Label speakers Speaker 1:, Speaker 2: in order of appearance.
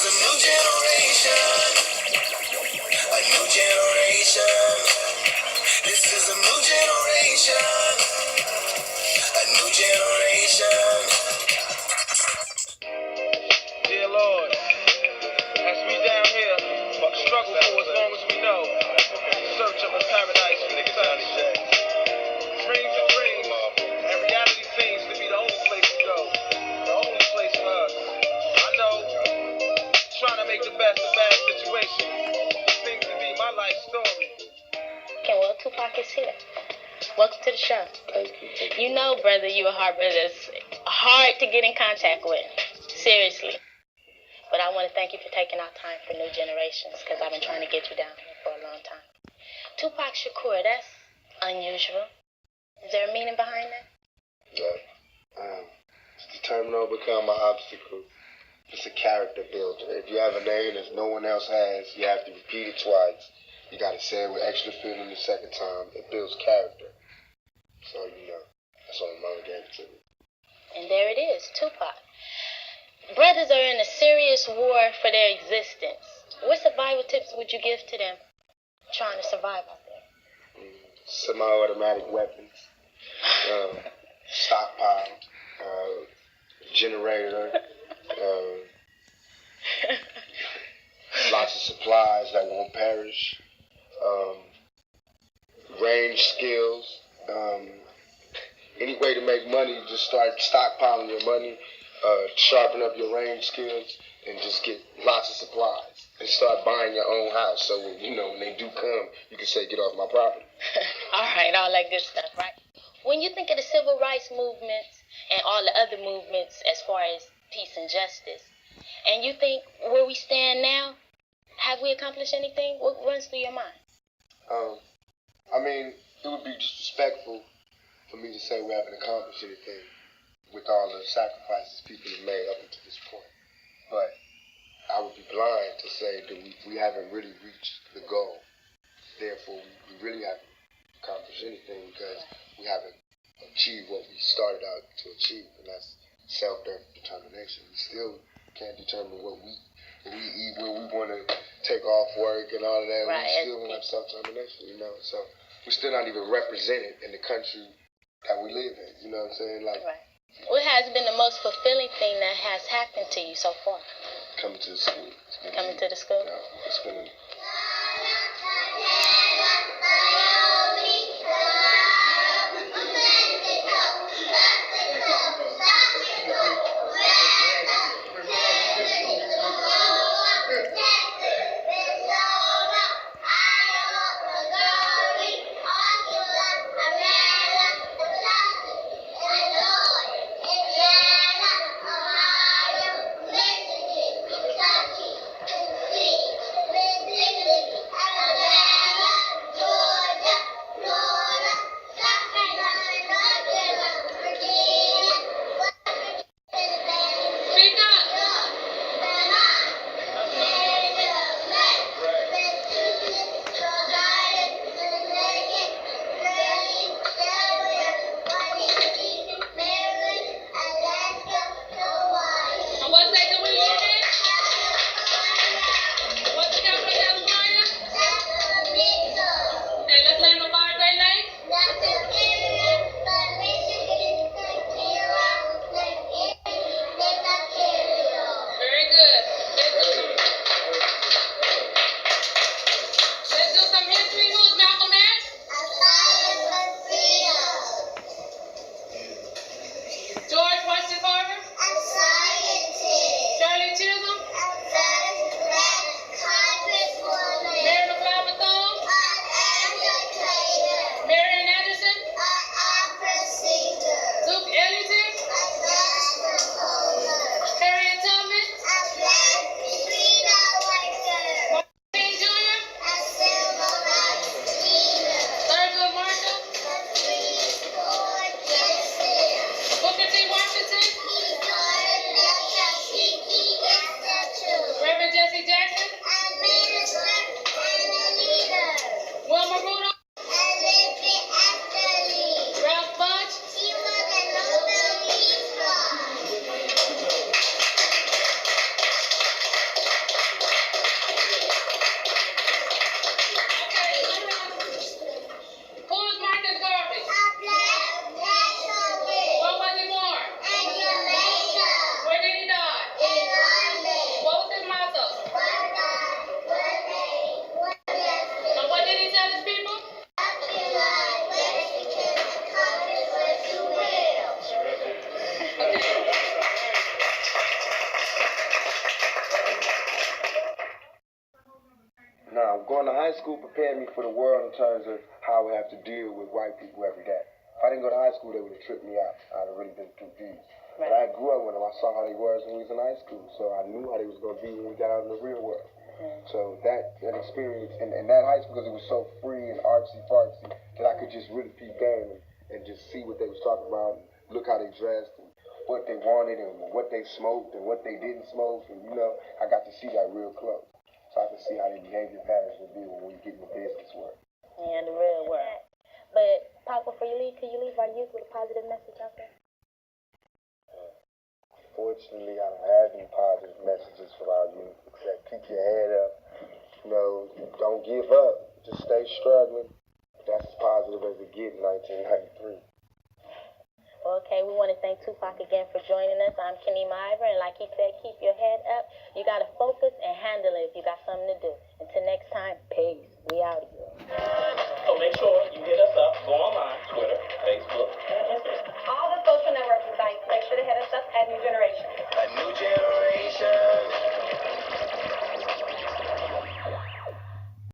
Speaker 1: a new generation. A new generation. This is a new generation. A new generation. Dear Lord, as we down here struggle for as long as we know, in search of a paradise for the sun. Dreams and dreams, and reality seems to be the only place to go, the only place for us. I know, trying to make the best of bad situation seems to be my life story.
Speaker 2: Okay, well, Tupac is here. Welcome to the show.
Speaker 3: Thank you.
Speaker 2: You know, brother, you a hard brother. It's hard to get in contact with. Seriously. But I want to thank you for taking our time for New Generations, because I've been trying to get you down here for a long time. Tupac Shakur, that's unusual. Is there a meaning behind that?
Speaker 3: Yeah. Determine to overcome my obstacle. It's a character builder. If you have a name that no one else has, you have to repeat it twice. You got to say it with extra feeling the second time. It builds character. So, that's what my mother gave it to me.
Speaker 2: And there it is, Tupac. Brothers are in a serious war for their existence. What survival tips would you give to them trying to survive out there?
Speaker 3: Semi-automatic weapons, stockpile, generator, lots of supplies that won't perish, range skills. Any way to make money, just start stockpiling your money, sharpen up your range skills, and just get lots of supplies. And start buying your own house. So, when they do come, you can say, get off my property.
Speaker 2: All right, all that good stuff, right? When you think of the civil rights movements and all the other movements as far as peace and justice, and you think where we stand now, have we accomplished anything? What runs through your mind?
Speaker 3: It would be disrespectful for me to say we haven't accomplished anything with all the sacrifices people have made up until this point. But I would be blind to say that we haven't really reached the goal. Therefore, we really haven't accomplished anything because we haven't achieved what we started out to achieve, and that's self-determination. We still can't determine what we eat, where we want to take off work and all of that.
Speaker 2: Right,
Speaker 3: we still don't have self-determination, So we're still not even represented in the country that we live in. You know what I'm saying?
Speaker 2: Right. What has been the most fulfilling thing that has happened to you so far?
Speaker 3: Coming to the school.
Speaker 2: Coming to the school?
Speaker 3: Yeah, it's been going to high school prepared me for the world in terms of how I have to deal with white people every day. If I didn't go to high school, they would have tripped me out. I'd have really been confused. Right. But I grew up with them. I saw how they was when we was in high school, so I knew how they was going to be when we got out in the real world. So that experience, and that high school, because it was so free and artsy-fartsy, that I could just really peep game and just see what they was talking about, and look how they dressed, and what they wanted, and what they smoked, and what they didn't smoke, and I got to see that real close. So I could see how their behavior patterns would be when we get in the business work.
Speaker 2: Yeah, the real world. But, Pop, before you leave, can you leave our youth with a positive message out there?
Speaker 3: Fortunately, I don't have any positive messages for our youth, except keep your head up. Don't give up. Just stay struggling. That's as positive as it gets in 1993.
Speaker 2: Okay, we want to thank Tupac again for joining us. I'm Kenny Myver, and like he said, keep your head up. You got to focus and handle it if you got something to do. Until next time, peace. We out of here.